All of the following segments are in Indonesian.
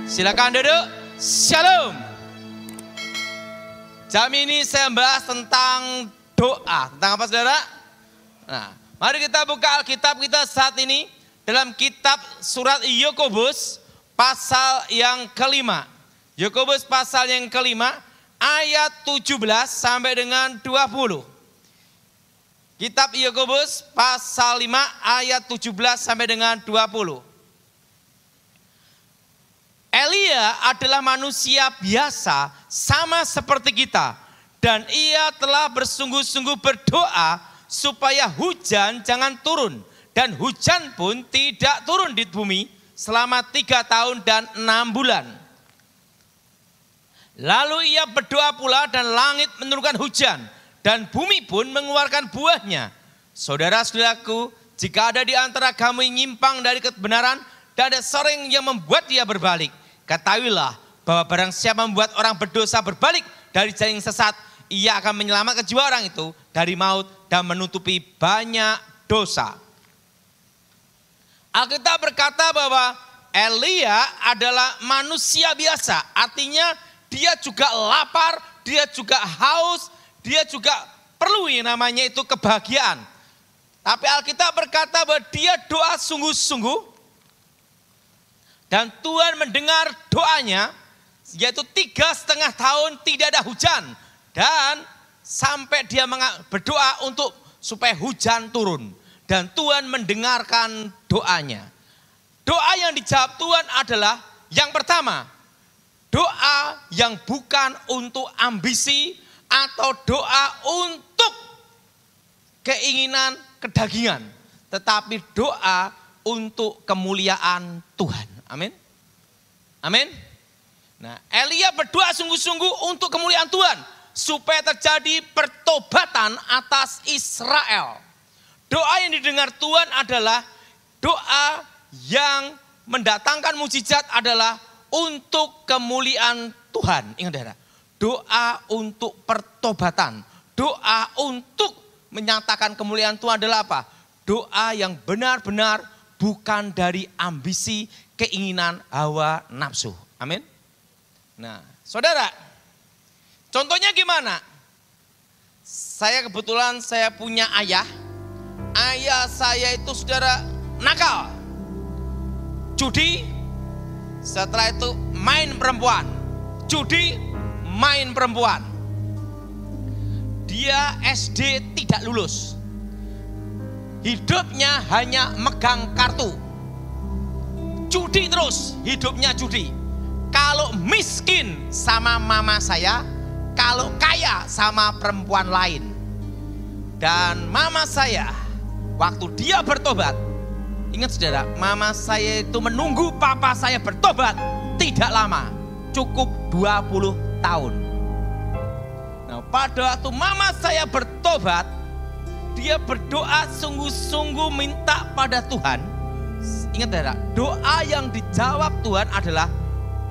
Silakan duduk. Shalom. Jam ini saya membahas tentang doa. Tentang apa saudara? Nah, mari kita buka Alkitab kita saat ini dalam kitab surat Yakobus pasal yang kelima. Yakobus pasal yang kelima ayat 17 sampai dengan 20. Kitab Yakobus pasal 5 ayat 17 sampai dengan 20. Elia adalah manusia biasa sama seperti kita. Dan ia telah bersungguh-sungguh berdoa supaya hujan jangan turun. Dan hujan pun tidak turun di bumi selama 3 tahun dan 6 bulan. Lalu ia berdoa pula dan langit menurunkan hujan. Dan bumi pun mengeluarkan buahnya. Saudara-saudaraku, jika ada di antara kamu yang nyimpang dari kebenaran dan ada seorang yang membuat dia berbalik, ketahuilah bahwa barang siapa membuat orang berdosa berbalik dari jalan yang sesat, ia akan menyelamatkan jiwa orang itu dari maut dan menutupi banyak dosa. Alkitab berkata bahwa Elia adalah manusia biasa, artinya dia juga lapar, dia juga haus, dia juga perlu yang namanya itu kebahagiaan. Tapi Alkitab berkata bahwa dia doa sungguh-sungguh. Dan Tuhan mendengar doanya, yaitu 3,5 tahun tidak ada hujan. Dan sampai dia berdoa untuk supaya hujan turun. Dan Tuhan mendengarkan doanya. Doa yang dijawab Tuhan adalah yang pertama, doa yang bukan untuk ambisi atau doa untuk keinginan kedagingan. Tetapi doa untuk kemuliaan Tuhan. Amin. Amin. Nah, Elia berdoa sungguh-sungguh untuk kemuliaan Tuhan. Supaya terjadi pertobatan atas Israel. Doa yang didengar Tuhan adalah doa yang mendatangkan mukjizat adalah untuk kemuliaan Tuhan. Ingat saudara, doa untuk pertobatan. Doa untuk menyatakan kemuliaan Tuhan adalah apa? Doa yang benar-benar bukan dari ambisi, keinginan, hawa, nafsu. Amin. Nah, saudara, contohnya gimana? Saya kebetulan saya punya ayah. Ayah saya itu saudara nakal. Judi, setelah itu main perempuan. Judi, main perempuan. Dia SD tidak lulus. Hidupnya hanya megang kartu. Judi terus, hidupnya judi. Kalau miskin sama mama saya, kalau kaya sama perempuan lain. Dan mama saya, waktu dia bertobat, ingat saudara, mama saya itu menunggu papa saya bertobat tidak lama, cukup 20 tahun. Nah, pada waktu mama saya bertobat, dia berdoa sungguh-sungguh minta pada Tuhan. Ingat saudara, doa yang dijawab Tuhan adalah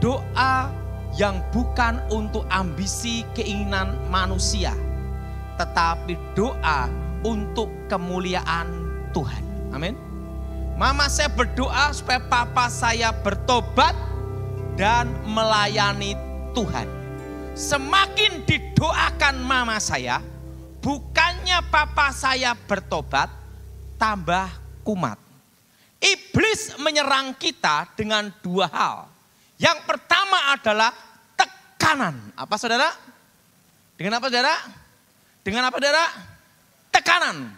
doa yang bukan untuk ambisi keinginan manusia. Tetapi doa untuk kemuliaan Tuhan. Amin. Mama saya berdoa supaya papa saya bertobat dan melayani Tuhan. Semakin didoakan mama saya, bukannya papa saya bertobat, tambah kumat. Iblis menyerang kita dengan 2 hal. Yang pertama adalah tekanan. Apa saudara? Dengan apa saudara? Dengan apa saudara? Tekanan.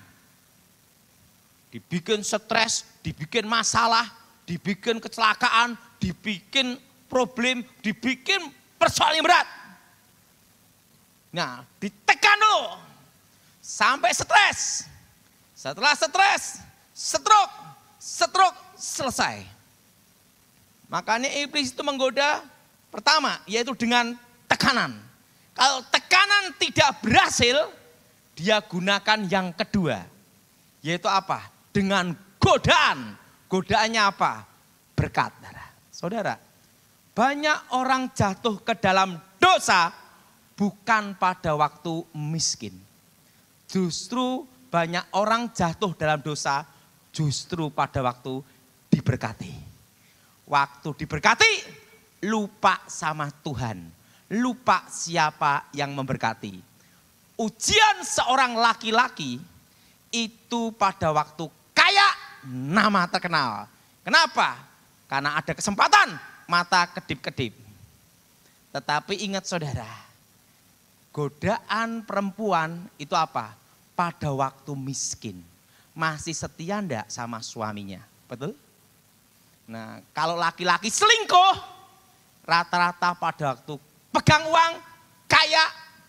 Dibikin stres, dibikin masalah, dibikin kecelakaan, dibikin problem, dibikin persoalan yang berat. Nah, ditekan dulu sampai stres. Setelah stres, stroke selesai. Makanya iblis itu menggoda pertama, yaitu dengan tekanan. Kalau tekanan tidak berhasil, dia gunakan yang kedua. Yaitu apa? Dengan godaan. Godaannya apa? Berkat. Saudara, banyak orang jatuh ke dalam dosa bukan pada waktu miskin. Justru banyak orang jatuh dalam dosa justru pada waktu diberkati. Waktu diberkati lupa sama Tuhan, lupa siapa yang memberkati. Ujian seorang laki-laki itu pada waktu kaya nama terkenal. Kenapa? Karena ada kesempatan mata kedip-kedip. Tetapi ingat saudara, godaan perempuan itu apa? Pada waktu miskin. Masih setia enggak sama suaminya? Betul? Nah, kalau laki-laki selingkuh, rata-rata pada waktu pegang uang, kaya,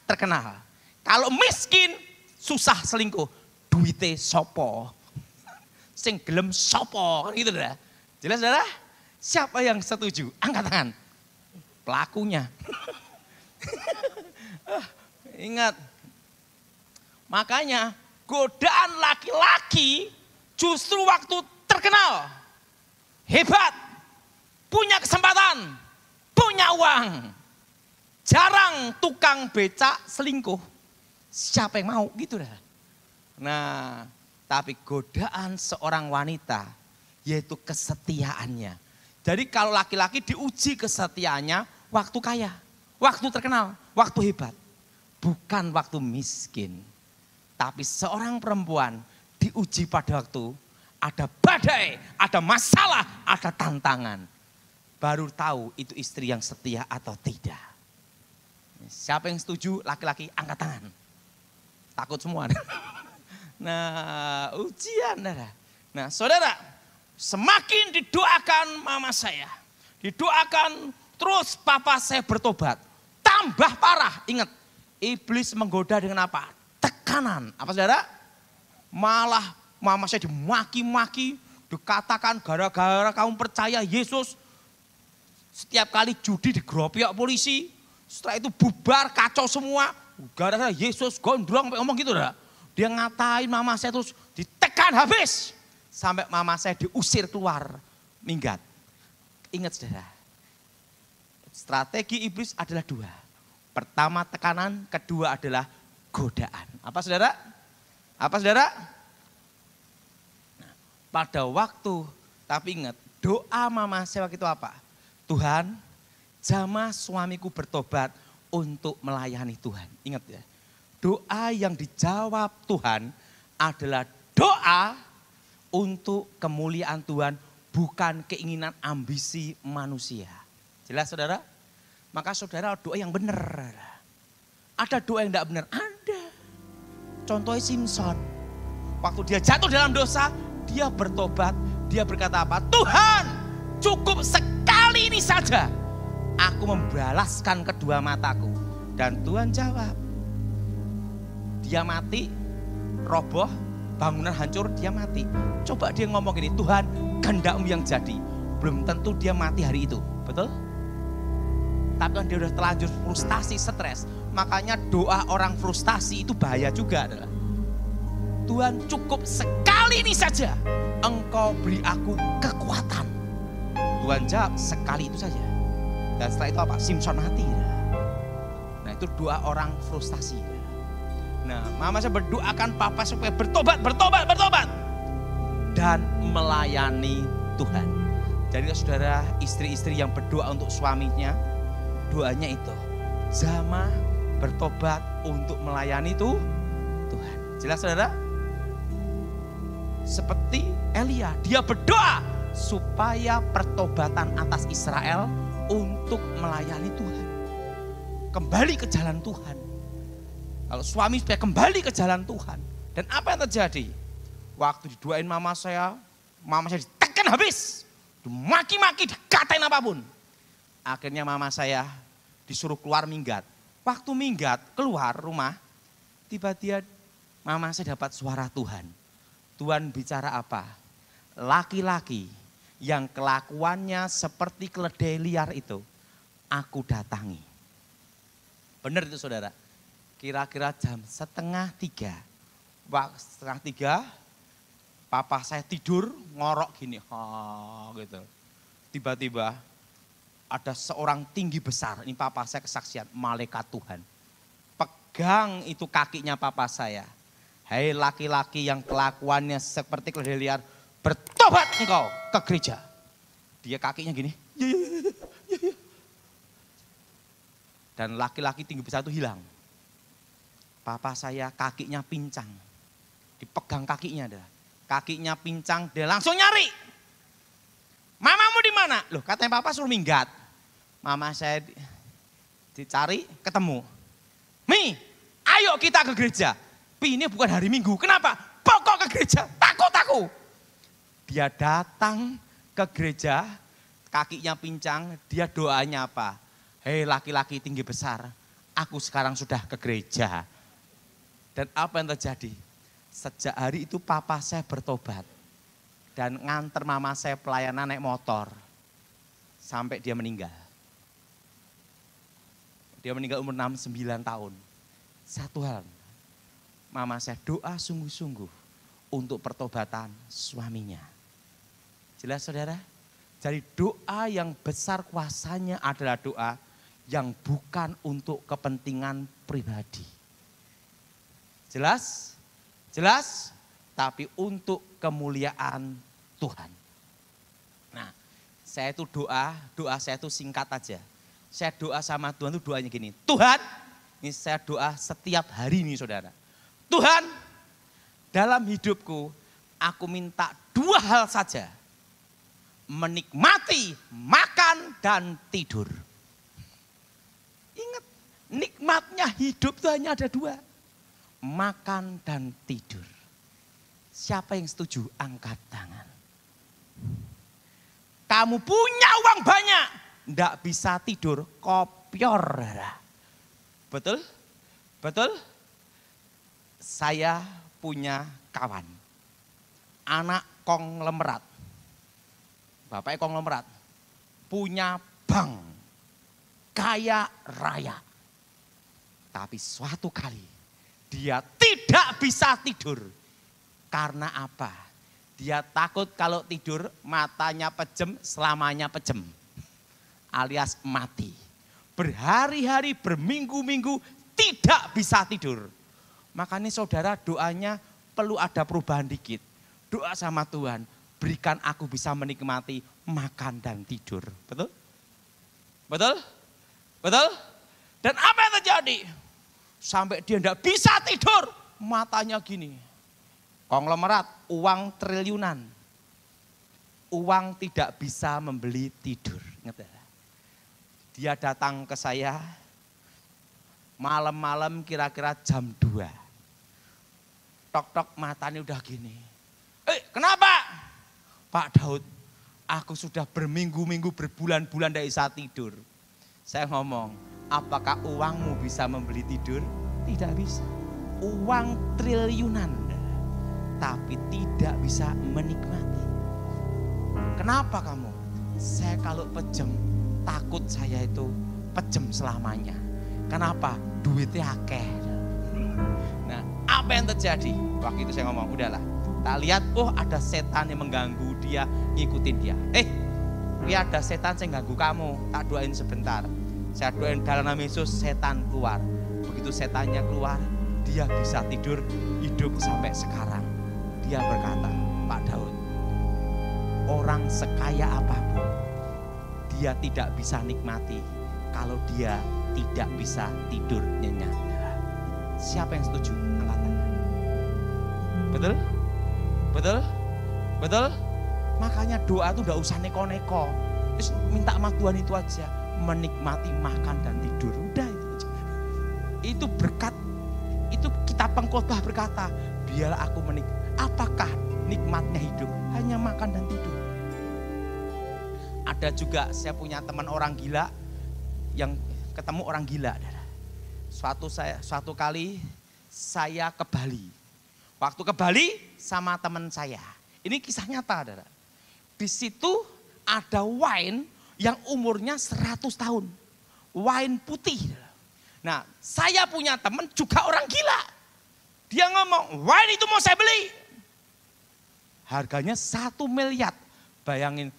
terkenal. Kalau miskin, susah selingkuh. Duite sopo. Sing gelem sopo. Kan gitu dah. Jelas saudara? Siapa yang setuju? Angkat tangan. Pelakunya. Ingat. Makanya godaan laki-laki justru waktu terkenal. Hebat. Punya kesempatan. Punya uang. Jarang tukang becak selingkuh. Siapa yang mau gitu dah. Nah, tapi godaan seorang wanita yaitu kesetiaannya. Jadi kalau laki-laki diuji kesetiaannya waktu kaya, waktu terkenal, waktu hebat. Bukan waktu miskin. Tapi seorang perempuan diuji pada waktu ada badai, ada masalah, ada tantangan. Baru tahu itu istri yang setia atau tidak. Siapa yang setuju laki-laki angkat tangan. Takut semua. Nah, ujian. Nah, saudara, semakin didoakan mama saya, didoakan terus papa saya bertobat, tambah parah. Ingat, iblis menggoda dengan apa? Tekanan. Apa saudara? Malah mama saya dimaki-maki, dikatakan gara-gara kamu percaya Yesus, setiap kali judi digeropiok polisi, setelah itu bubar, kacau semua. Gara-gara Yesus gondrong ngomong gitu dah. Dia ngatain mama saya terus ditekan habis. Sampai mama saya diusir keluar, minggat. Ingat saudara, strategi iblis adalah dua. Pertama tekanan, kedua adalah godaan. Apa saudara? Apa saudara? Nah, pada waktu, tapi ingat, doa mama saya waktu itu apa? Tuhan, jamah suamiku bertobat untuk melayani Tuhan. Ingat ya, doa yang dijawab Tuhan adalah doa untuk kemuliaan Tuhan, bukan keinginan ambisi manusia. Jelas saudara? Maka saudara doa yang benar. Ada doa yang tidak benar? Ada. Contohnya Simpson. Waktu dia jatuh dalam dosa, dia bertobat, dia berkata apa? Tuhan, cukup sekali ini saja. Aku membalaskan kedua mataku. Dan Tuhan jawab. Dia mati, roboh, bangunan hancur, dia mati. Coba dia ngomong gini, Tuhan kehendak-Mu yang jadi. Belum tentu dia mati hari itu, betul? Tapi kan dia udah terlanjur frustasi, stres. Makanya doa orang frustasi itu bahaya juga adalah. Tuhan cukup sekali ini saja, Engkau beri aku kekuatan. Tuhan jawab sekali itu saja. Dan setelah itu apa? Simpson mati. Nah itu doa orang frustasi. Nah mama saya berdoakan papa supaya bertobat. Dan melayani Tuhan. Jadi saudara, istri-istri yang berdoa untuk suaminya, doanya itu. Jamah bertobat untuk melayani Tuhan. Jelas saudara? Seperti Elia, dia berdoa supaya pertobatan atas Israel untuk melayani Tuhan. Kembali ke jalan Tuhan. Kalau suami supaya kembali ke jalan Tuhan. Dan apa yang terjadi? Waktu didoain mama saya ditekan habis. Dimaki-maki, dikatain apapun. Akhirnya mama saya disuruh keluar minggat. Waktu minggat keluar rumah, tiba-tiba mama saya dapat suara Tuhan. Tuhan bicara apa? Laki-laki yang kelakuannya seperti keledai liar itu, aku datangi. Benar itu saudara. Kira-kira jam 2:30. Waktu 2:30, papa saya tidur ngorok gini. Gitu. Tiba-tiba ada seorang tinggi besar. Ini papa saya kesaksian, malaikat Tuhan. Pegang itu kakinya papa saya. Hai laki-laki yang kelakuannya seperti keledai liar, bertobat engkau ke gereja. Dia kakinya gini. Dan laki-laki tinggi besar itu hilang. Papa saya kakinya pincang. Dipegang kakinya dah. Kakinya pincang, dia langsung nyari. Mamamu di mana? Loh, katanya papa suruh minggat. Mama saya dicari, ketemu. Mi, ayo kita ke gereja. Pi, ini bukan hari Minggu. Kenapa? Pokok ke gereja. Takut aku. Dia datang ke gereja, kakinya pincang, dia doanya apa? Hei laki-laki tinggi besar, aku sekarang sudah ke gereja. Dan apa yang terjadi? Sejak hari itu papa saya bertobat. Dan nganter mama saya pelayanan naik motor. Sampai dia meninggal. Dia meninggal umur 69 tahun. Satu hal, mama saya doa sungguh-sungguh untuk pertobatan suaminya. Jelas saudara? Jadi doa yang besar kuasanya adalah doa yang bukan untuk kepentingan pribadi. Jelas? Jelas? Tapi untuk kemuliaan Tuhan. Nah, saya itu doa saya itu singkat aja. Saya doa sama Tuhan itu doanya gini. Tuhan, ini saya doa setiap hari ini saudara. Tuhan, dalam hidupku aku minta 2 hal saja. Menikmati, makan, dan tidur. Ingat, nikmatnya hidup itu hanya ada 2. Makan dan tidur. Siapa yang setuju? Angkat tangan. Kamu punya uang banyak, enggak bisa tidur, kopior. Betul? Betul? Saya punya kawan, anak konglomerat. Bapaknya konglomerat, punya bank, kaya raya. Tapi suatu kali dia tidak bisa tidur. Karena apa? Dia takut kalau tidur matanya pejem, selamanya pejem. Alias mati. Berhari-hari, berminggu-minggu tidak bisa tidur. Makanya saudara doanya perlu ada perubahan dikit. Doa sama Tuhan, berikan aku bisa menikmati makan dan tidur. Betul? Betul? Betul? Dan apa yang terjadi? Sampai dia tidak bisa tidur, matanya gini. Konglomerat, uang triliunan. Uang tidak bisa membeli tidur. Ingat ya? Dia datang ke saya malam-malam kira-kira jam 2. Tok-tok matanya udah gini. Kenapa? Pak Daud, aku sudah berminggu-minggu, berbulan-bulan tidak bisa tidur. Saya ngomong, apakah uangmu bisa membeli tidur? Tidak bisa. Uang triliunan, tapi tidak bisa menikmati. Kenapa kamu? Saya kalau pejem, takut saya itu pejem selamanya. Kenapa? Duitnya akeh. Nah, apa yang terjadi? Waktu itu saya ngomong, udahlah. Tak lihat, ada setan yang mengganggu dia, ngikutin dia. Ada setan yang ganggu kamu, tak doain sebentar. Saya doain dalam nama Yesus, setan keluar. Begitu setannya keluar, dia bisa tidur, hidup sampai sekarang. Dia berkata, Pak Daud, orang sekaya apapun, dia tidak bisa nikmati kalau dia tidak bisa tidur nyenyak. Siapa yang setuju? Angkat tangan. Betul? Betul? Betul? Makanya doa itu udah usah neko-neko. Terus minta sama Tuhan itu aja. Menikmati makan dan tidur. Udah itu aja. Itu berkat. Itu kitab pengkhotbah berkata, biarlah aku menikmati. Apakah nikmatnya hidup? Hanya makan dan tidur. Ada juga saya punya teman orang gila yang ketemu orang gila. Suatu kali saya ke Bali. Waktu ke Bali sama teman saya. Ini kisah nyata, saudara. Di situ ada wine yang umurnya 100 tahun. Wine putih. Nah, saya punya teman juga orang gila. Dia ngomong, wine itu mau saya beli. Harganya 1 miliar. Bayangin,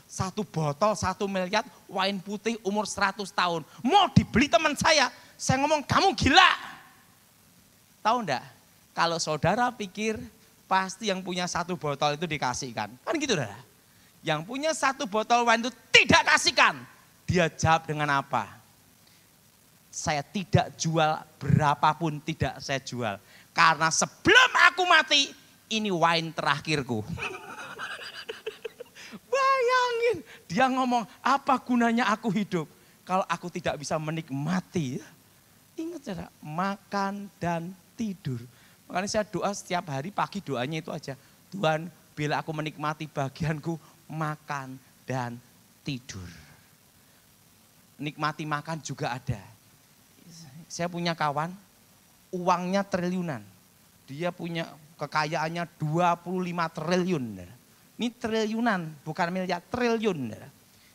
satu botol 1 miliar wine putih umur 100 tahun. Mau dibeli teman saya. Saya ngomong, kamu gila. Tahu enggak? Kalau saudara pikir pasti yang punya 1 botol itu dikasihkan. Kan gitu dah. Yang punya 1 botol wine itu tidak kasihkan. Dia jawab dengan apa? saya tidak jual, berapapun tidak saya jual. Karena sebelum aku mati, ini wine terakhirku. Bayangin, dia ngomong, apa gunanya aku hidup kalau aku tidak bisa menikmati. Ingat saudara, makan dan tidur. Makanya saya doa setiap hari pagi doanya itu aja. Tuhan, bila aku menikmati bagianku, makan dan tidur. Nikmati makan juga ada. Saya punya kawan, uangnya triliunan. Dia punya kekayaannya 25 triliun. Ini triliunan, bukan miliar, triliun.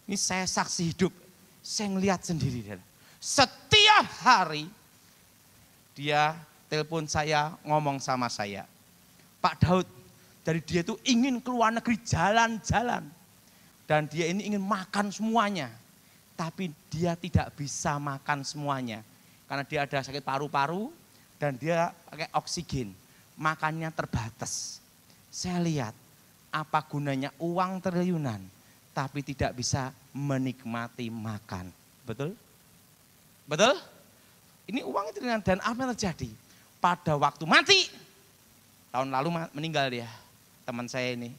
Ini saya saksi hidup, saya ngelihat sendiri. Setiap hari dia telepon saya, ngomong sama saya. Pak Daud, dari dia itu ingin keluar negeri jalan-jalan. Dan dia ini ingin makan semuanya. Tapi dia tidak bisa makan semuanya. Karena dia ada sakit paru-paru dan dia pakai oksigen. Makannya terbatas. Saya lihat apa gunanya uang triliunan tapi tidak bisa menikmati makan. Betul? Betul? Ini uang triliunan dan apa yang terjadi? Pada waktu mati, tahun lalu meninggal dia, teman saya ini.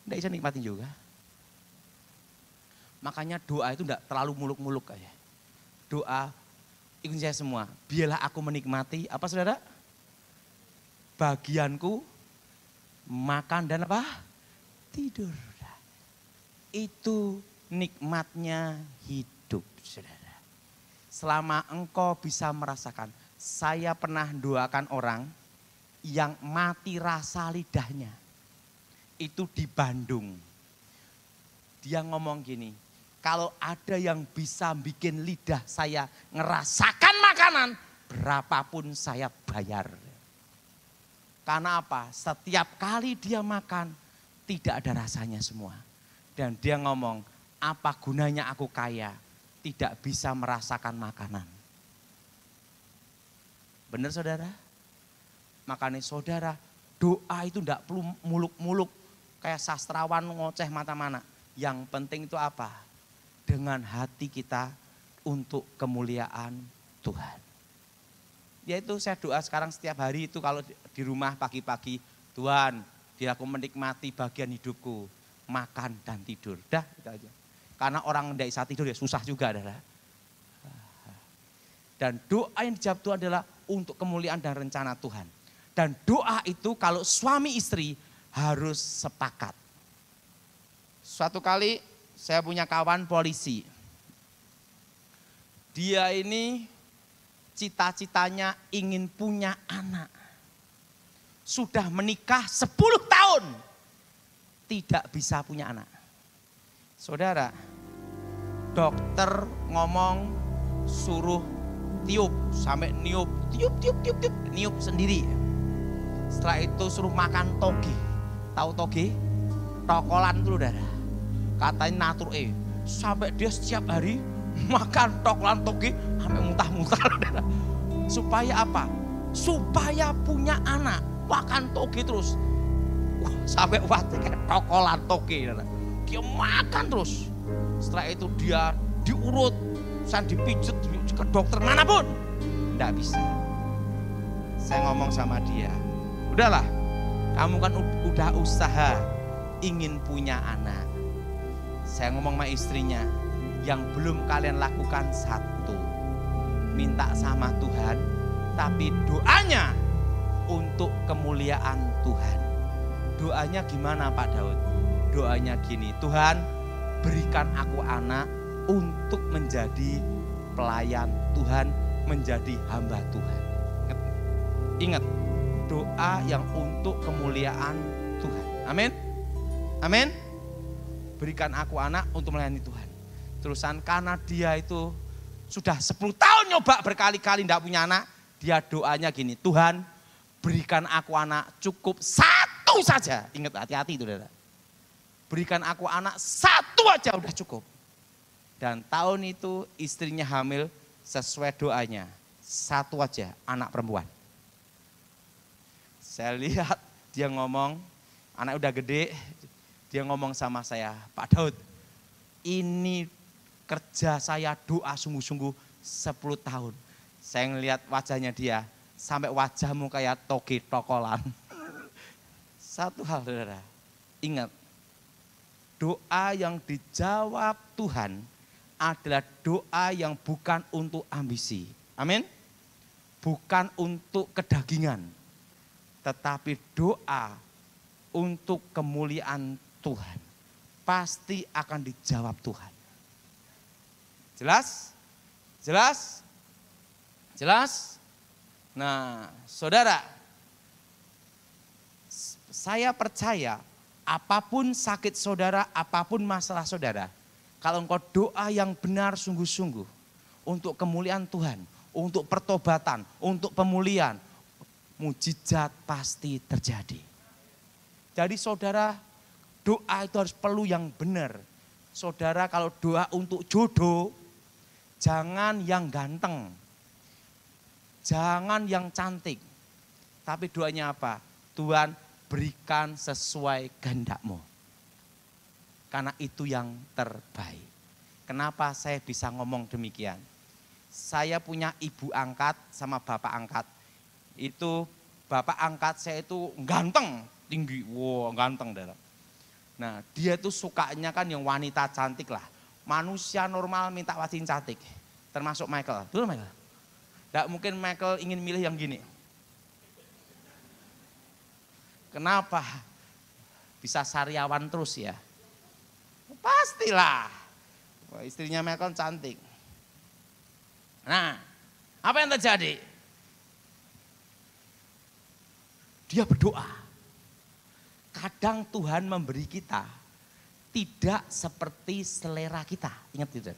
Tidak bisa nikmatin juga. Makanya doa itu tidak terlalu muluk-muluk aja. Doa, ikutin saya semua. Biarlah aku menikmati, apa saudara? Bagianku, makan dan apa? Tidur. Itu nikmatnya hidup, saudara. Selama engkau bisa merasakan, saya pernah doakan orang yang mati rasa lidahnya. Itu di Bandung. Dia ngomong gini, kalau ada yang bisa bikin lidah saya ngerasakan makanan, berapapun saya bayar. Karena apa? Setiap kali dia makan, tidak ada rasanya semua. Dan dia ngomong, apa gunanya aku kaya, tidak bisa merasakan makanan. Benar saudara? Makanya saudara, doa itu tidak perlu muluk-muluk, kayak sastrawan ngoceh mata-mana. Yang penting itu apa? Dengan hati kita untuk kemuliaan Tuhan. Yaitu saya doa sekarang setiap hari itu kalau di rumah pagi-pagi, Tuhan, biar aku menikmati bagian hidupku, makan dan tidur. Dah, itu aja. Karena orang tidak bisa tidur ya susah juga adalah. Dan doa yang dijawab Tuhan adalah untuk kemuliaan dan rencana Tuhan. Dan doa itu kalau suami istri harus sepakat. Suatu kali saya punya kawan polisi. Dia ini cita-citanya ingin punya anak. Sudah menikah 10 tahun. Tidak bisa punya anak. Saudara, dokter ngomong suruh tiup. Sampai niup, niup sendiri. Setelah itu suruh makan toge. Tahu toge? Tokolan itu saudara. Katanya natur sampai dia setiap hari makan tokolan toge sampai muntah-muntah. Supaya apa? Supaya punya anak. Makan toge terus. Sampai waktu kayak tokolan toge. Dia makan terus. Setelah itu dia diurut, dipijet ke dokter manapun. Tidak bisa. Saya ngomong sama dia, udahlah, kamu kan udah usaha ingin punya anak. Saya ngomong sama istrinya, yang belum kalian lakukan satu, minta sama Tuhan, tapi doanya untuk kemuliaan Tuhan. Doanya gimana Pak Daud? Doanya gini, Tuhan berikan aku anak untuk menjadi pelayan Tuhan, menjadi hamba Tuhan. Ingat, doa yang untuk kemuliaan Tuhan. Amin. Amin. Berikan aku anak untuk melayani Tuhan. Terusan karena dia itu sudah 10 tahun nyoba berkali-kali tidak punya anak. Dia doanya gini, Tuhan berikan aku anak cukup 1 saja. Ingat, hati-hati itu saudara. Berikan aku anak 1 aja udah cukup. Dan tahun itu istrinya hamil sesuai doanya. 1 aja anak perempuan. Saya lihat dia ngomong, anak udah gede. Dia ngomong sama saya, Pak Daud, ini kerja saya doa sungguh-sungguh 10 tahun. Saya ngelihat wajahnya dia, sampai wajahmu kayak toge tokolan. Satu hal saudara, ingat, doa yang dijawab Tuhan adalah doa yang bukan untuk ambisi. Amin. Bukan untuk kedagingan, tetapi doa untuk kemuliaan Tuhan. Pasti akan dijawab Tuhan. Jelas? Jelas? Jelas? Nah, saudara, saya percaya apapun sakit saudara, apapun masalah saudara, kalau engkau doa yang benar sungguh-sungguh untuk kemuliaan Tuhan, untuk pertobatan, untuk pemulihan, mujizat pasti terjadi. Jadi saudara, doa itu harus perlu yang benar. Saudara kalau doa untuk jodoh, jangan yang ganteng, jangan yang cantik. Tapi doanya apa? Tuhan, berikan sesuai kehendak-Mu. Karena itu yang terbaik. Kenapa saya bisa ngomong demikian? Saya punya ibu angkat sama bapak angkat. Itu bapak angkat saya itu ganteng, tinggi, wow ganteng. Nah dia itu sukanya kan yang wanita cantik lah. Manusia normal minta wanita cantik. Termasuk Michael. Betul Michael? Tidak mungkin Michael ingin milih yang gini. Kenapa? Bisa sariawan terus ya? Pastilah. Istrinya Michael cantik. Nah, apa yang terjadi? Dia berdoa. Kadang Tuhan memberi kita tidak seperti selera kita. Ingat tidak?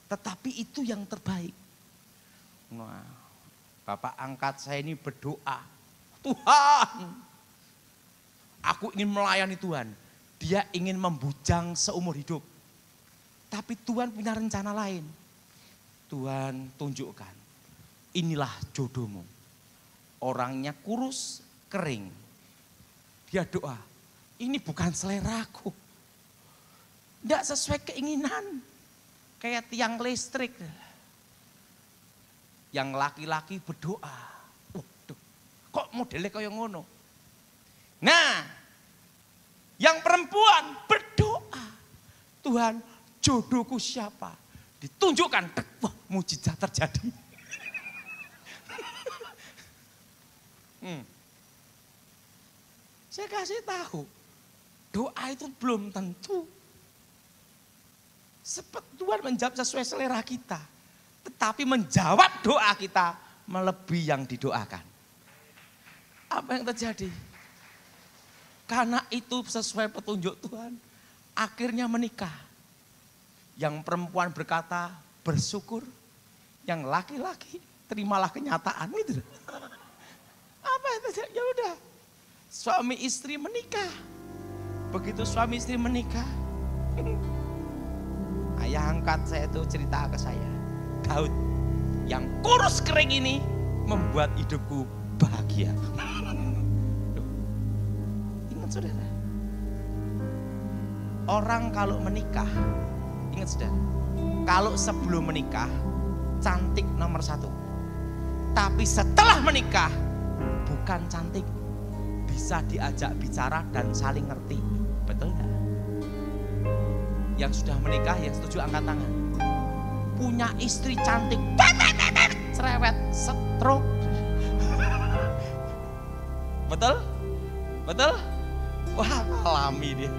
Tetapi itu yang terbaik. Nah, bapak angkat saya ini berdoa. Tuhan, aku ingin melayani Tuhan. Dia ingin membujang seumur hidup. Tapi Tuhan punya rencana lain. Tuhan tunjukkan, inilah jodohmu. Orangnya kurus, kering. Dia doa, ini bukan seleraku. Tidak sesuai keinginan. Kayak tiang listrik. Yang laki-laki berdoa. Waduh, kok modelnya kayak ngono? Nah, yang perempuan berdoa. Tuhan, jodohku siapa? Ditunjukkan, wah mujizat terjadi. Saya kasih tahu, doa itu belum tentu. Tuhan menjawab sesuai selera kita. Tetapi menjawab doa kita melebihi yang didoakan. Apa yang terjadi? Karena itu sesuai petunjuk Tuhan. Akhirnya menikah. Yang perempuan berkata bersyukur. Yang laki-laki terimalah kenyataan. Gitu. Apa yang terjadi? Ya udah. Suami istri menikah. Begitu suami istri menikah. Ayah angkat saya itu cerita ke saya. Daud yang kurus kering ini membuat hidupku bahagia. Ingat saudara. Orang kalau menikah, ingat saudara. Kalau sebelum menikah, cantik nomor 1. Tapi setelah menikah, bukan cantik. Bisa diajak bicara dan saling ngerti. Betul enggak? Yang sudah menikah, yang setuju angkat tangan. Punya istri cantik, cerewet, stroke. Betul? Betul? Wah, alami dia.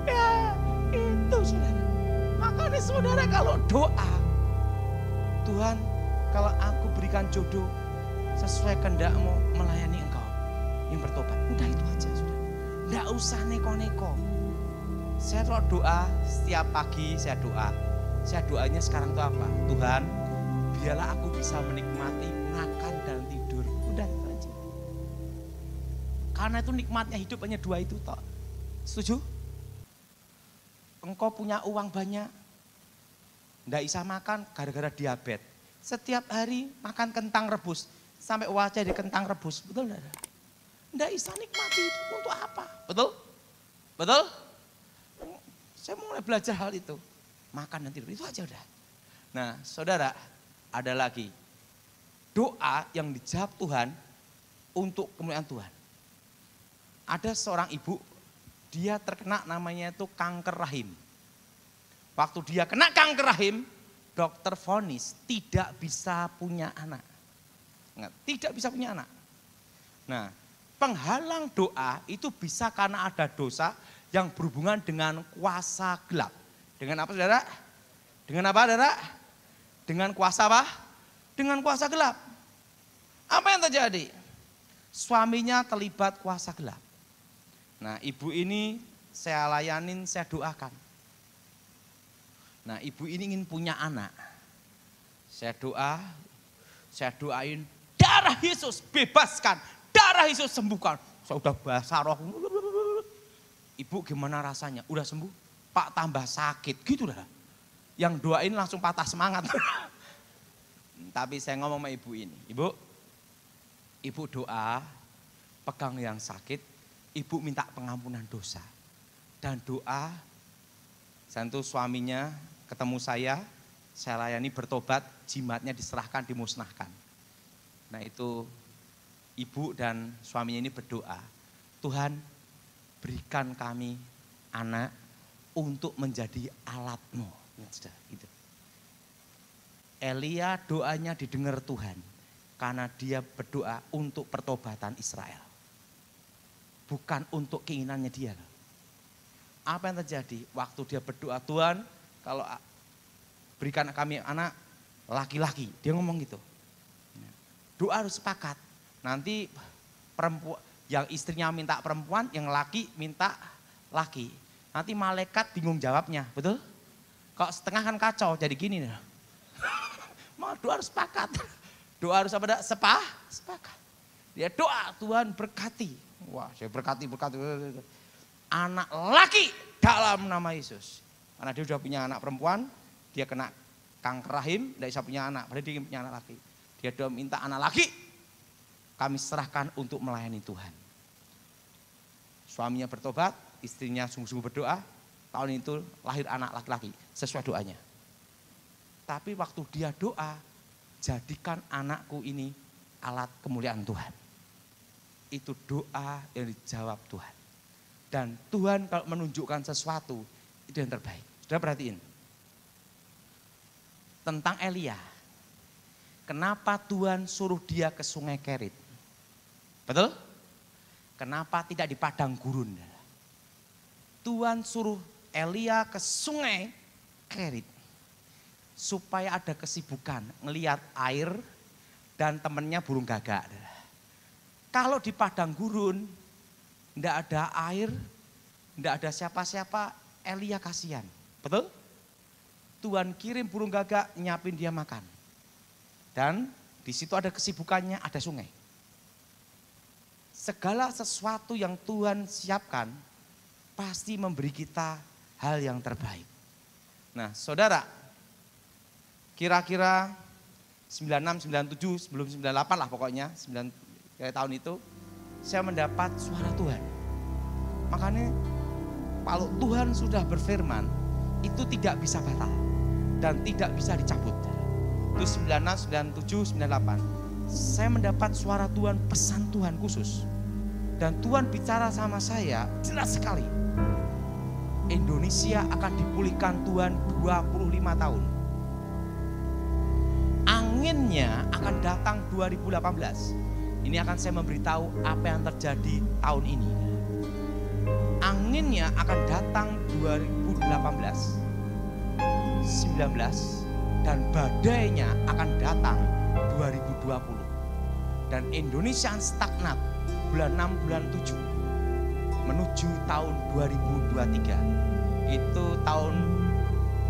Ya, itu saudara. Makanya saudara kalau doa, Tuhan, kalau aku berikan jodoh sesuai kehendak-Mu melayani Engkau, yang bertobat. Udah itu aja sudah. Enggak usah neko-neko. Saya kalau doa setiap pagi saya doa. Saya doanya sekarang itu apa? Tuhan, biarlah aku bisa menikmati makan dan tidur. Udah itu aja. Karena itu nikmatnya hidup hanya 2 itu toh. Setuju? Engkau punya uang banyak, nggak bisa makan gara-gara diabetes. Setiap hari makan kentang rebus, sampai wajah di kentang rebus, betul enggak? Nggak bisa nikmati itu untuk apa? Betul? Betul? Saya mulai belajar hal itu. Makan dan tidur, itu aja udah. Nah, saudara, ada lagi doa yang dijawab Tuhan untuk kemuliaan Tuhan. Ada seorang ibu, dia terkena namanya itu kanker rahim. Waktu dia kena kanker rahim, dokter vonis tidak bisa punya anak. Tidak bisa punya anak. Nah, penghalang doa itu bisa karena ada dosa yang berhubungan dengan kuasa gelap. Dengan apa, saudara? Dengan apa, saudara? Dengan kuasa apa? Dengan kuasa gelap. Apa yang terjadi? Suaminya terlibat kuasa gelap. Nah, ibu ini saya layanin, saya doakan. Nah, ibu ini ingin punya anak. Saya doain, darah Yesus bebaskan, darah Yesus sembuhkan. Saya udah basah roh. Ibu gimana rasanya? Udah sembuh? Pak tambah sakit, gitu dah. Yang doain langsung patah semangat. Tapi saya ngomong sama ibu ini, ibu doa, pegang yang sakit, ibu minta pengampunan dosa. Dan doa, tentu suaminya ketemu saya layani bertobat, jimatnya diserahkan, dimusnahkan. Nah itu ibu dan suaminya ini berdoa, Tuhan berikan kami anak untuk menjadi alat-Mu. Gitu. Elia doanya didengar Tuhan karena dia berdoa untuk pertobatan Israel. Bukan untuk keinginannya dia. Apa yang terjadi? Waktu dia berdoa, Tuhan kalau berikan kami anak laki-laki. Dia ngomong gitu. Doa harus sepakat. Nanti perempuan, yang istrinya minta perempuan, yang laki minta laki. Nanti malaikat bingung jawabnya, betul? Kalau setengah kan kacau, jadi gini. Doa harus sepakat. Doa harus apa? Sepakat. Dia doa, Tuhan berkati. Wah, saya berkati. Anak laki dalam nama Yesus. Karena dia sudah punya anak perempuan, dia kena kanker rahim, tidak bisa punya anak. Padahal dia punya anak laki. Dia doa minta anak laki, kami serahkan untuk melayani Tuhan. Suaminya bertobat, istrinya sungguh-sungguh berdoa. Tahun itu lahir anak laki-laki, sesuai doanya. Tapi waktu dia doa, jadikan anakku ini alat kemuliaan Tuhan. Itu doa yang dijawab Tuhan. Dan Tuhan kalau menunjukkan sesuatu, itu yang terbaik. Sudah perhatiin. Tentang Elia. Kenapa Tuhan suruh dia ke sungai Kerit? Betul? Kenapa tidak di padang gurun? Tuhan suruh Elia ke sungai Kerit. Supaya ada kesibukan ngelihat air dan temennya burung gagak. Kalau di padang gurun, tidak ada air, tidak ada siapa-siapa, Elia kasihan. Betul? Tuhan kirim burung gagak nyapin dia makan. Dan di situ ada kesibukannya, ada sungai. Segala sesuatu yang Tuhan siapkan pasti memberi kita hal yang terbaik. Nah, saudara, kira-kira 96, 97, sebelum 98 lah pokoknya, 9 tahun itu, saya mendapat suara Tuhan. Makanya kalau Tuhan sudah berfirman, itu tidak bisa batal dan tidak bisa dicabut. Itu 96, 97, 98. Saya mendapat suara Tuhan, pesan Tuhan khusus. Dan Tuhan bicara sama saya jelas sekali. Indonesia akan dipulihkan Tuhan 25 tahun. Anginnya akan datang 2018. Ini akan saya memberitahu apa yang terjadi tahun ini. Anginnya akan datang 2018, 19, dan badainya akan datang 2020. Dan Indonesia stagnat bulan 6, bulan 7 menuju tahun 2023. Itu tahun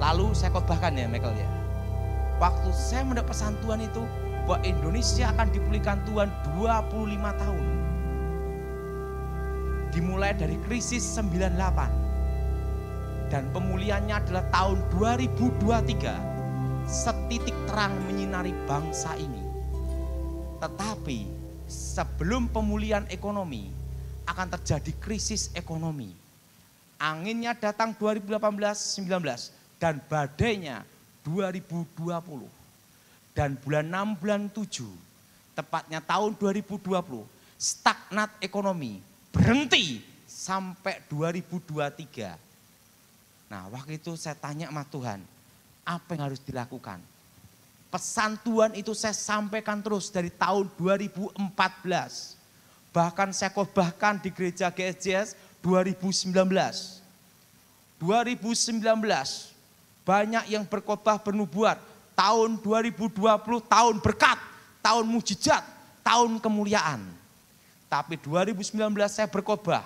lalu saya khotbahkan ya Michael ya. Waktu saya mendapat pesan Tuhan itu bahwa Indonesia akan dipulihkan Tuhan 25 tahun. Dimulai dari krisis 98. Dan pemulihannya adalah tahun 2023. Setitik terang menyinari bangsa ini. Tetapi sebelum pemulihan ekonomi akan terjadi krisis ekonomi. Anginnya datang 2018-19 dan badainya 2020 dan bulan 6 bulan 7 tepatnya tahun 2020 stagnat ekonomi berhenti sampai 2023. Nah waktu itu saya tanya sama Tuhan, apa yang harus dilakukan? Pesan Tuhan itu saya sampaikan terus dari tahun 2014. Bahkan saya khotbahkan di gereja GSJS 2019. 2019 banyak yang berkhotbah bernubuat. Tahun 2020 tahun berkat, tahun mujizat, tahun kemuliaan. Tapi 2019 saya berkhotbah.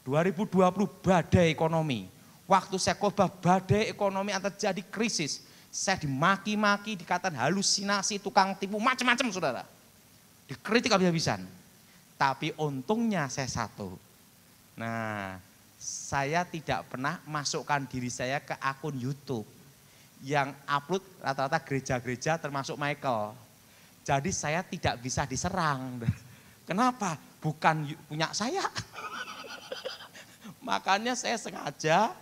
2020 badai ekonomi. Waktu saya khotbah badai ekonomi akan terjadi krisis. Saya dimaki-maki, dikatakan halusinasi, tukang tipu, macam-macam saudara. Dikritik habis-habisan. Tapi untungnya saya satu. Nah, saya tidak pernah masukkan diri saya ke akun YouTube. Yang upload rata-rata gereja-gereja termasuk Michael. Jadi saya tidak bisa diserang. Kenapa? Bukan punya saya. Makanya saya sengaja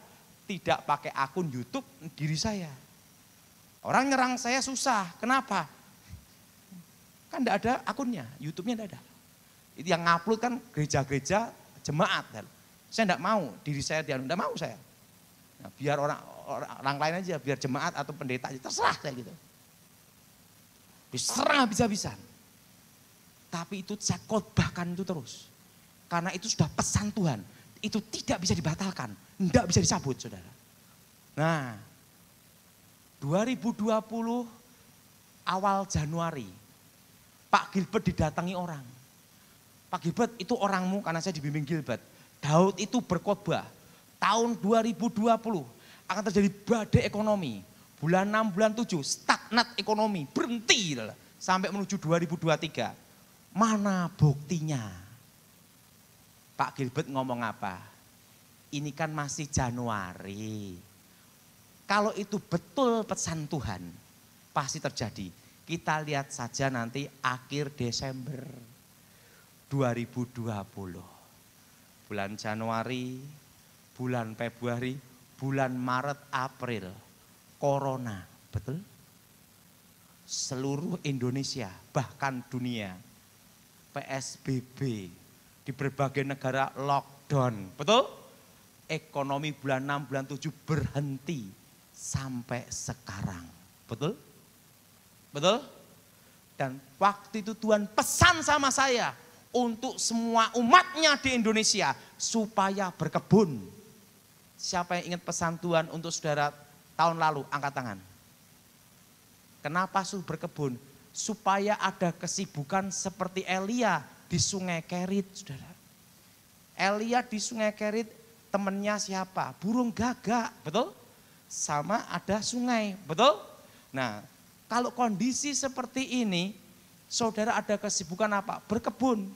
tidak pakai akun YouTube diri saya. Orang nyerang saya susah. Kenapa? Kan enggak ada akunnya, YouTube-nya enggak ada. Itu yang ngupload kan gereja-gereja jemaat. Saya enggak mau diri saya enggak mau saya. Nah, biar orang lain aja, biar jemaat atau pendeta aja, terserah saya gitu. Diserang habis-habisan. Tapi itu saya khotbahkan itu terus. Karena itu sudah pesan Tuhan. Itu tidak bisa dibatalkan, enggak bisa disabut saudara. Nah, 2020 awal Januari, Pak Gilbert didatangi orang. Pak Gilbert itu orangmu karena saya dibimbing Gilbert. Daud itu berkhotbah. Tahun 2020 akan terjadi badai ekonomi. Bulan 6, bulan 7 stagnat ekonomi, berhenti sampai menuju 2023. Mana buktinya? Pak Gilbert ngomong apa? Ini kan masih Januari. Kalau itu betul pesan Tuhan, pasti terjadi. Kita lihat saja nanti akhir Desember 2020. Bulan Januari, bulan Februari, bulan Maret, April. Corona, betul? Seluruh Indonesia, bahkan dunia. PSBB, di berbagai negara lockdown, betul? Ekonomi bulan 6, bulan 7 berhenti sampai sekarang, betul? Betul? Dan waktu itu Tuhan pesan sama saya untuk semua umatnya di Indonesia supaya berkebun. Siapa yang ingat pesan Tuhan untuk saudara tahun lalu? Angkat tangan. Kenapa suruh berkebun? Supaya ada kesibukan seperti Elia di Sungai Kerit, saudara. Elia di Sungai Kerit temennya siapa? Burung gagak, betul? Sama ada sungai, betul? Nah, kalau kondisi seperti ini, saudara ada kesibukan apa? Berkebun.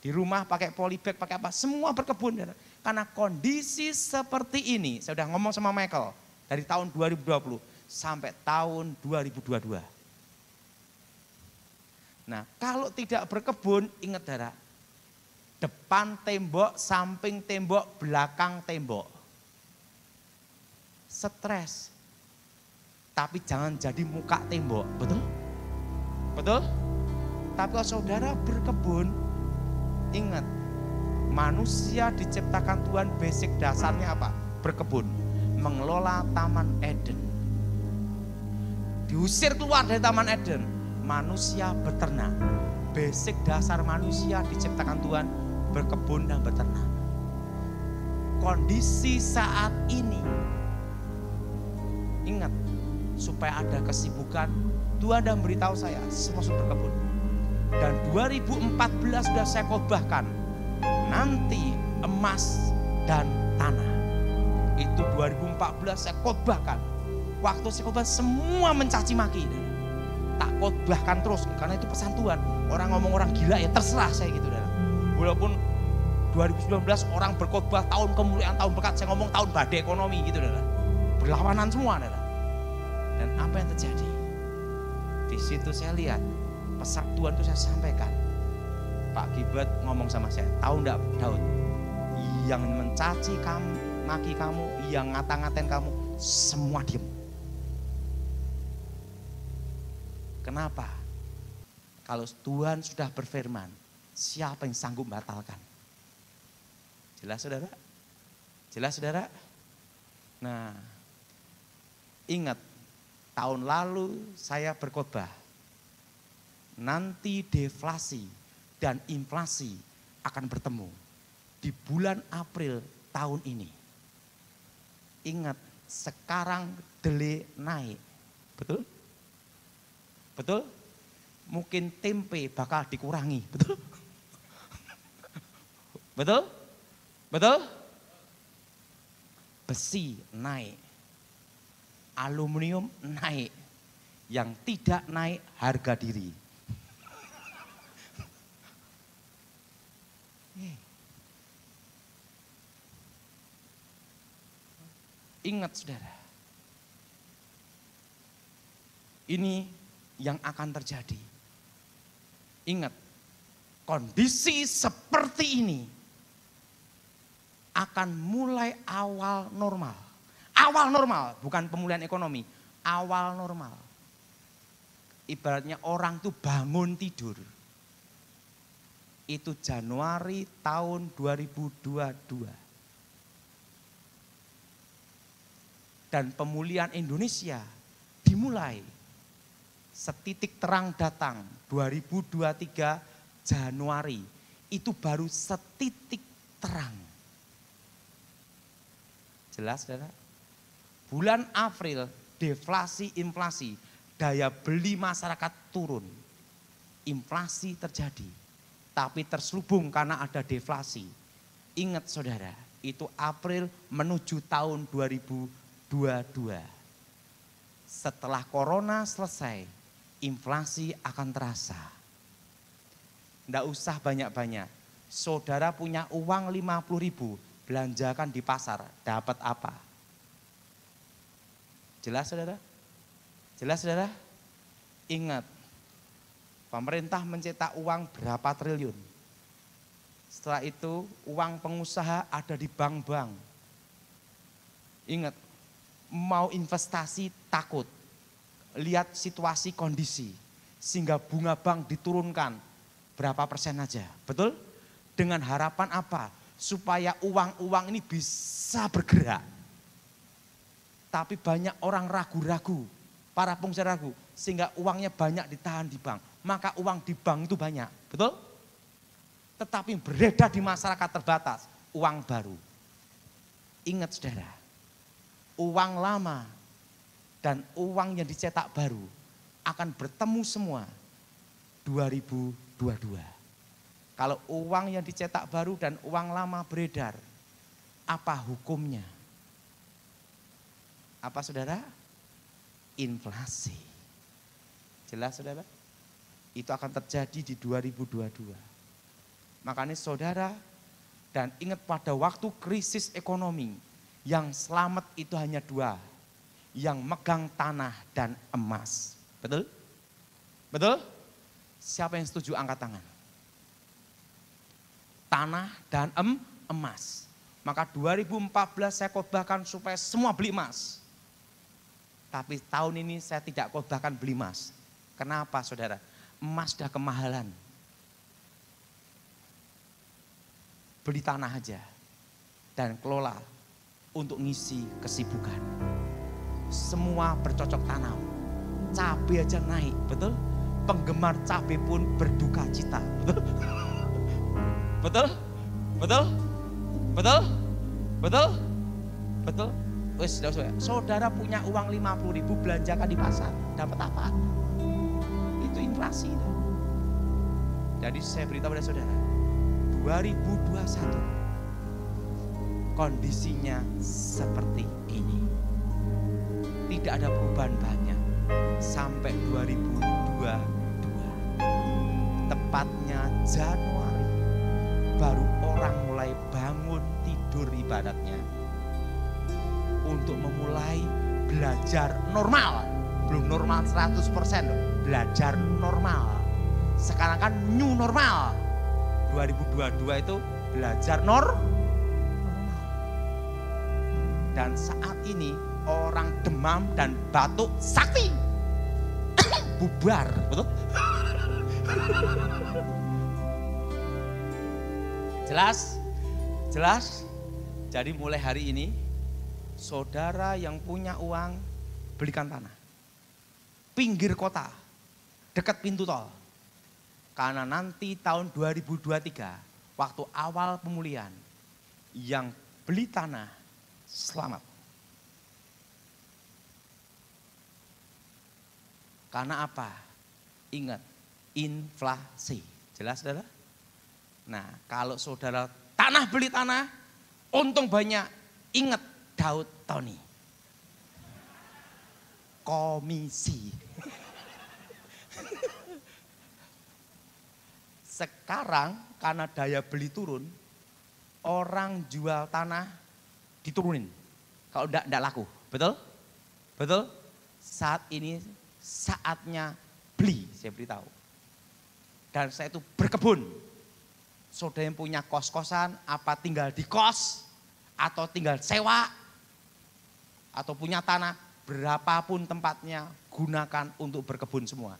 Di rumah pakai polybag, pakai apa? Semua berkebun. Saudara. Karena kondisi seperti ini, saya sudah ngomong sama Michael, dari tahun 2020 sampai tahun 2022. Nah, kalau tidak berkebun, ingat saudara, depan tembok, samping tembok, belakang tembok. Stres. Tapi jangan jadi muka tembok, betul? Betul? Tapi kalau saudara berkebun, ingat, manusia diciptakan Tuhan basic dasarnya apa? Berkebun, mengelola Taman Eden. Diusir keluar dari Taman Eden, manusia beternak. Basic dasar manusia diciptakan Tuhan berkebun dan beternak. Kondisi saat ini, ingat, supaya ada kesibukan, Tuhan sudah memberitahu saya semua sudah berkebun. Dan 2014 sudah saya khotbahkan, nanti emas dan tanah. Itu 2014 saya khotbahkan. Waktu saya khotbah semua mencaci maki. Tak khotbahkan terus karena itu pesan Tuhan. Orang ngomong orang gila ya terserah saya gitu. Walaupun 2019 orang berkhotbah tahun kemuliaan, tahun berkat, saya ngomong tahun badai ekonomi gitu. Berlawanan semua. Dan apa yang terjadi? Di situ saya lihat pesan Tuhan itu saya sampaikan. Pak Gilbert ngomong sama saya, tahu enggak Daud, yang mencaci kamu, maki kamu, yang ngata-ngatain kamu, semua diem. Kenapa? Kalau Tuhan sudah berfirman, siapa yang sanggup membatalkan? Jelas saudara? Jelas saudara? Nah, ingat tahun lalu saya berkhotbah. Nanti deflasi dan inflasi akan bertemu di bulan April tahun ini. Ingat, sekarang kedelai naik. Betul? Betul? Mungkin tempe bakal dikurangi. Betul? Betul? Betul? Besi naik. Aluminium naik. Yang tidak naik harga diri. Ingat saudara, ini yang akan terjadi. Ingat, kondisi seperti ini akan mulai awal normal. Awal normal, bukan pemulihan ekonomi, awal normal. Ibaratnya orang tuh bangun tidur. Itu Januari tahun 2022. Dan pemulihan Indonesia dimulai. Setitik terang datang 2023 Januari. Itu baru setitik terang. Jelas saudara? Bulan April deflasi inflasi. Daya beli masyarakat turun. Inflasi terjadi. Tapi terselubung karena ada deflasi. Ingat saudara, itu April menuju tahun 2022. Setelah corona selesai, inflasi akan terasa. Nggak usah banyak-banyak. Saudara punya uang 50.000, belanjakan di pasar, dapat apa? Jelas saudara? Jelas saudara? Ingat, pemerintah mencetak uang berapa triliun. Setelah itu uang pengusaha ada di bank-bank. Ingat, mau investasi takut. Lihat situasi kondisi. Sehingga bunga bank diturunkan berapa persen aja. Betul? Dengan harapan apa? Supaya uang-uang ini bisa bergerak. Tapi banyak orang ragu-ragu. Para pengusaha ragu. Sehingga uangnya banyak ditahan di bank. Maka uang di bank itu banyak. Betul? Tetapi beredar di masyarakat terbatas. Uang baru. Ingat saudara. Uang lama dan uang yang dicetak baru akan bertemu semua 2022. Kalau uang yang dicetak baru dan uang lama beredar, apa hukumnya? Apa saudara? Inflasi. Jelas saudara? Itu akan terjadi di 2022. Makanya saudara, dan ingat pada waktu krisis ekonomi, yang selamat itu hanya dua. Yang megang tanah dan emas. Betul? Betul? Siapa yang setuju angkat tangan? Tanah dan emas. Maka 2014 saya khotbahkan supaya semua beli emas. Tapi tahun ini saya tidak khotbahkan beli emas. Kenapa saudara? Emas sudah kemahalan. Beli tanah aja. Dan kelola untuk ngisi kesibukan. Semua bercocok tanam. Cabai aja naik, betul? Penggemar cabai pun berduka cita, betul? Betul? Betul? Betul? Betul? Betul? Wes, saudara punya uang 50.000 belanjakan di pasar, dapat apa? Itu inflasi. Jadi saya beritahu pada saudara, 2021 kondisinya seperti ini. Tidak ada perubahan banyak sampai 2022. Tepatnya Januari baru orang mulai bangun tidur ibadatnya untuk memulai belajar normal. Belum normal 100%, belajar normal. Sekarang kan new normal. 2022 itu belajar normal. Dan saat ini orang demam dan batuk sakti. bubar, betul? Jelas? Jelas? Jadi mulai hari ini, saudara yang punya uang, belikan tanah. Pinggir kota, dekat pintu tol. Karena nanti tahun 2023, waktu awal pemulihan, yang beli tanah, selamat. Karena apa? Ingat, inflasi. Jelas, saudara? Nah, kalau saudara tanah beli tanah, untung banyak. Ingat Daud Tony. Komisi. Sekarang karena daya beli turun, orang jual tanah diturunin. Kalau enggak laku. Betul? Betul? Saat ini saatnya beli, saya beritahu. Dan saya itu berkebun. Saudara yang punya kos-kosan, apa tinggal di kos, atau tinggal sewa, atau punya tanah, berapapun tempatnya, gunakan untuk berkebun semua.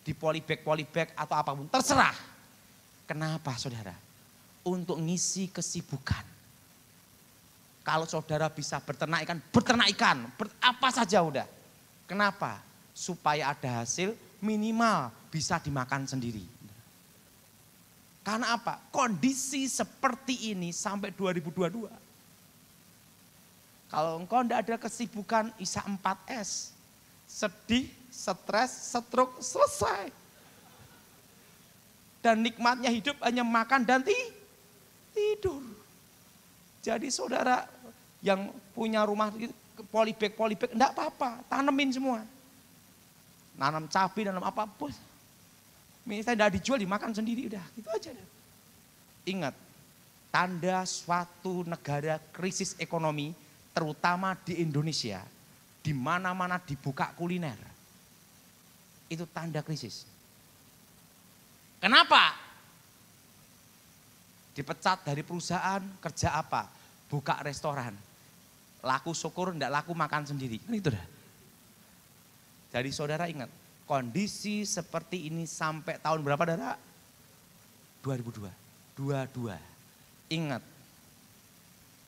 Di polybag atau apapun, terserah. Kenapa saudara? Untuk ngisi kesibukan. Kalau saudara bisa berternak ikan, apa saja udah. Kenapa? Supaya ada hasil minimal bisa dimakan sendiri. Karena apa? Kondisi seperti ini sampai 2022. Kalau engkau tidak ada kesibukan ISA 4S, sedih, stres, stroke, selesai. Dan nikmatnya hidup hanya makan dan tidur. Jadi saudara yang punya rumah polybag, enggak apa-apa, tanemin semua. Nanam cabai, nanam apapun. Misalnya tidak dijual, dimakan sendiri, udah gitu aja. Ingat, tanda suatu negara krisis ekonomi, terutama di Indonesia, di mana-mana dibuka kuliner. Itu tanda krisis. Kenapa? Dipecat dari perusahaan, kerja apa? Buka restoran. Laku syukur, enggak laku makan sendiri. Itu dah. Jadi saudara ingat, kondisi seperti ini sampai tahun berapa, saudara? 2022. Ingat,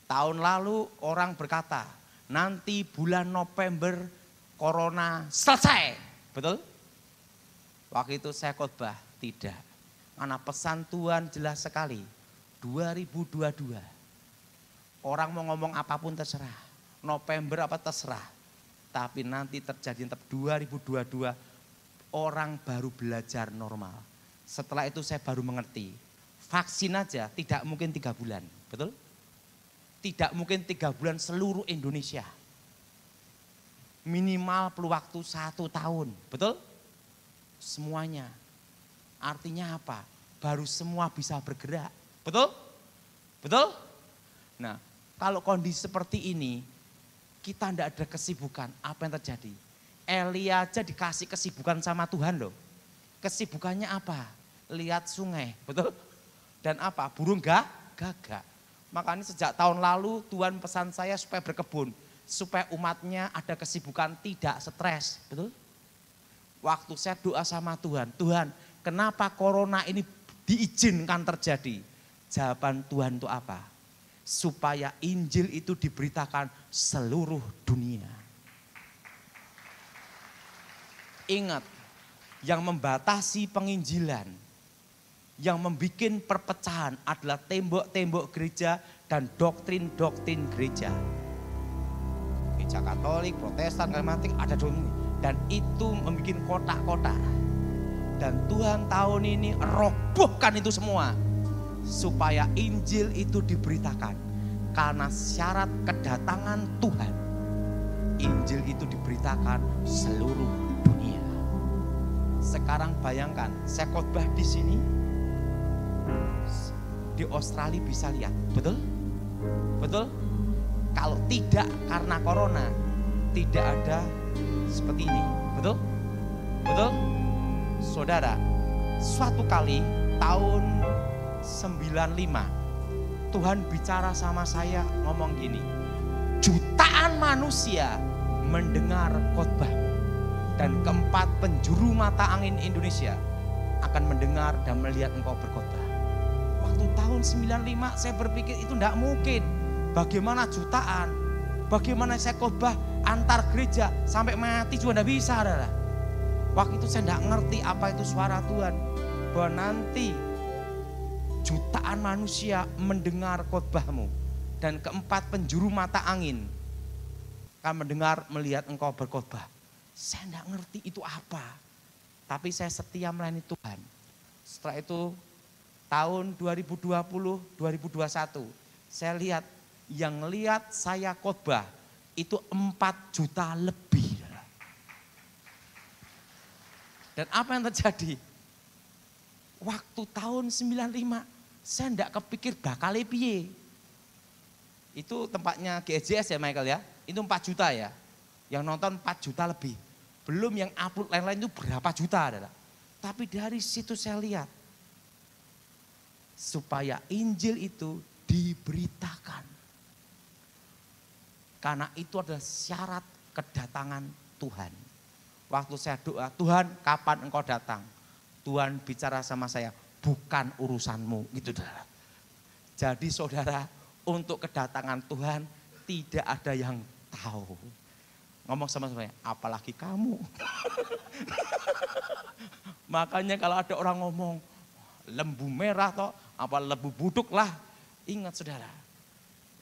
tahun lalu orang berkata, nanti bulan November corona selesai. Betul? Waktu itu saya khotbah, tidak. Karena pesan Tuhan jelas sekali, 2022. Orang mau ngomong apapun terserah, November apa terserah. Tapi nanti terjadi tetap 2022, orang baru belajar normal. Setelah itu saya baru mengerti, vaksin aja tidak mungkin 3 bulan, betul? Tidak mungkin 3 bulan seluruh Indonesia. Minimal perlu waktu 1 tahun, betul? Semuanya. Artinya apa? Baru semua bisa bergerak, betul? Betul? Nah, kalau kondisi seperti ini, kita tidak ada kesibukan, apa yang terjadi? Elia aja dikasih kesibukan sama Tuhan loh. Kesibukannya apa? Lihat sungai, betul? Dan apa? Burung gagak. Makanya sejak tahun lalu Tuhan pesan saya supaya berkebun. Supaya umatnya ada kesibukan, tidak stres, betul? Waktu saya doa sama Tuhan, Tuhan kenapa corona ini diizinkan terjadi? Jawaban Tuhan itu apa? Supaya Injil itu diberitakan seluruh dunia. Ingat, yang membatasi penginjilan, yang membuat perpecahan adalah tembok-tembok gereja dan doktrin-doktrin gereja. Gereja Katolik, Protestan, Karismatik ada doktrin. Dan itu membuat kotak-kotak. Dan Tuhan tahun ini robohkan itu semua. Supaya Injil itu diberitakan. Karena syarat kedatangan Tuhan, Injil itu diberitakan seluruh dunia. Sekarang bayangkan, saya khotbah di sini, di Australia bisa lihat, betul? Betul? Kalau tidak karena corona, tidak ada seperti ini, betul? Betul? Saudara, suatu kali tahun 95 Tuhan bicara sama saya ngomong gini, jutaan manusia mendengar khotbah. Dan keempat, penjuru mata angin Indonesia akan mendengar dan melihat engkau berkhotbah. Waktu tahun 95 saya berpikir itu tidak mungkin. Bagaimana jutaan, bagaimana saya khotbah antar gereja sampai mati juga tidak bisa, saudara. Waktu itu saya tidak ngerti apa itu suara Tuhan, bahwa nanti jutaan manusia mendengar khotbahmu. Dan keempat, penjuru mata angin akan mendengar melihat engkau berkhotbah. Saya tidak ngerti itu apa, tapi saya setia melayani Tuhan. Setelah itu tahun 2020-2021 saya lihat, yang lihat saya khotbah itu 4 juta lebih. Dan apa yang terjadi? Waktu tahun 95 saya tidak kepikir bakal piye. Itu tempatnya GSJS ya Michael ya, itu 4 juta ya. Yang nonton 4 juta lebih. Belum yang upload lain-lain itu berapa juta adalah. Tapi dari situ saya lihat, supaya Injil itu diberitakan. Karena itu adalah syarat kedatangan Tuhan. Waktu saya doa, Tuhan kapan engkau datang? Tuhan bicara sama saya, bukan urusanmu. Gitu saudara. Jadi saudara, untuk kedatangan Tuhan tidak ada yang tahu. Ngomong sama saya, apalagi kamu. Makanya kalau ada orang ngomong, lembu merah toh, apa lembu buduk lah. Ingat saudara,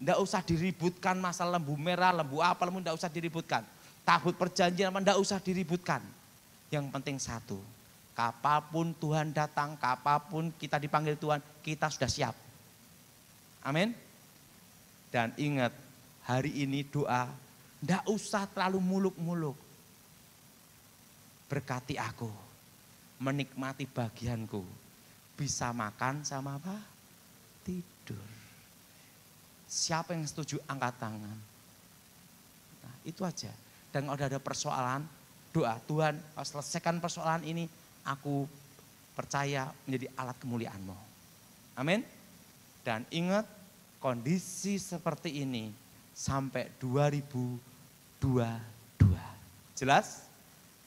tidak usah diributkan masalah lembu merah, lembu apa, lembu tidak usah diributkan. Tabut perjanjian tidak usah diributkan. Yang penting satu, kapanpun Tuhan datang, kapanpun kita dipanggil Tuhan, kita sudah siap. Amin. Dan ingat, hari ini doa, tidak usah terlalu muluk-muluk. Berkati aku, menikmati bagianku. Bisa makan sama apa? Tidur. Siapa yang setuju angkat tangan? Nah, itu aja. Dan kalau ada persoalan, doa, Tuhan selesaikan persoalan ini, aku percaya menjadi alat kemuliaan-Mu. Amin. Dan ingat, kondisi seperti ini sampai 2022. Jelas?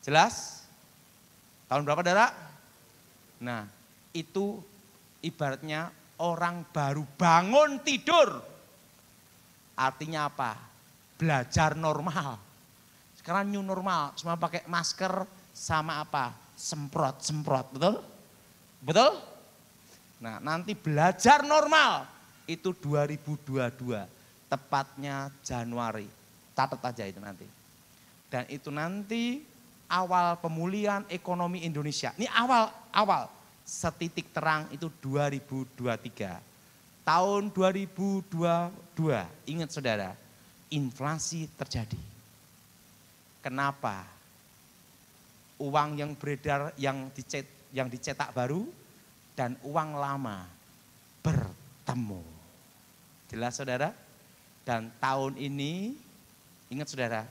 Jelas? Tahun berapa, Dara? Nah, itu ibaratnya orang baru bangun tidur. Artinya apa? Belajar normal. Sekarang new normal, semua pakai masker sama apa? Semprot-semprot, betul? Betul? Nah, nanti belajar normal. Itu 2022, tepatnya Januari. Catat aja itu nanti. Dan itu nanti awal pemulihan ekonomi Indonesia. Ini awal. Setitik terang itu 2023. Tahun 2022, ingat saudara, inflasi terjadi. Kenapa? Uang yang beredar, yang dicetak baru, dan uang lama bertemu. Jelas saudara? Dan tahun ini, ingat saudara,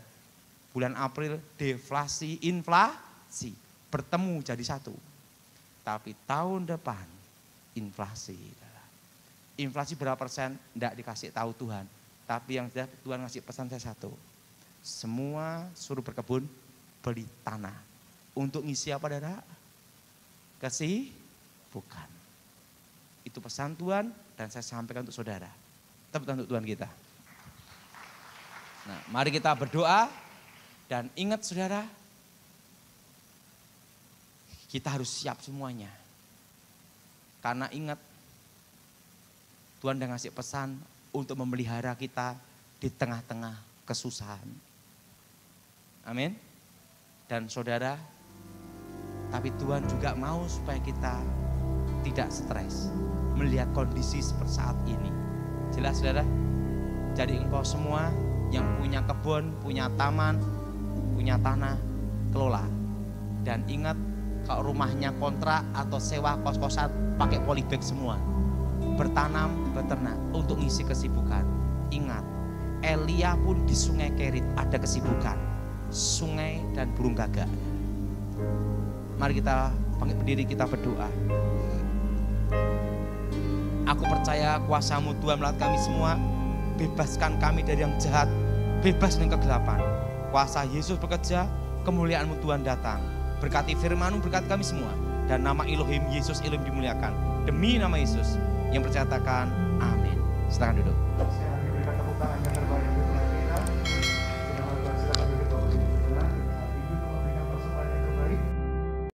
bulan April deflasi, inflasi, bertemu jadi satu. Tapi tahun depan inflasi. Inflasi berapa persen? Tidak dikasih tahu Tuhan. Tapi yang Tuhan ngasih pesan saya satu. Semua suruh berkebun, beli tanah. Untuk ngisi apa saudara? Kesibukan. Itu pesan Tuhan dan saya sampaikan untuk saudara. Tepuk tangan untuk Tuhan kita. Nah, mari kita berdoa dan ingat saudara, kita harus siap semuanya. Karena ingat, Tuhan udah ngasih pesan untuk memelihara kita di tengah-tengah kesusahan. Amin. Dan saudara, tapi Tuhan juga mau supaya kita tidak stres melihat kondisi seperti saat ini. Jelas saudara? Jadi engkau semua yang punya kebun, punya taman, punya tanah, kelola. Dan ingat, kalau rumahnya kontrak atau sewa kos-kosan, pakai polybag semua. Bertanam, beternak untuk ngisi kesibukan. Ingat, Elia pun di sungai Kerit ada kesibukan. Sungai dan burung gagak. Mari kita panggil berdiri, kita berdoa. Aku percaya kuasa-Mu Tuhan melihat kami semua. Bebaskan kami dari yang jahat, bebas dari kegelapan. Kuasa Yesus bekerja, kemuliaan-Mu Tuhan datang. Berkati firman-Mu, berkati kami semua. Dan nama Elohim Yesus Elohim dimuliakan. Demi nama Yesus yang percatakan amin. Silakan duduk.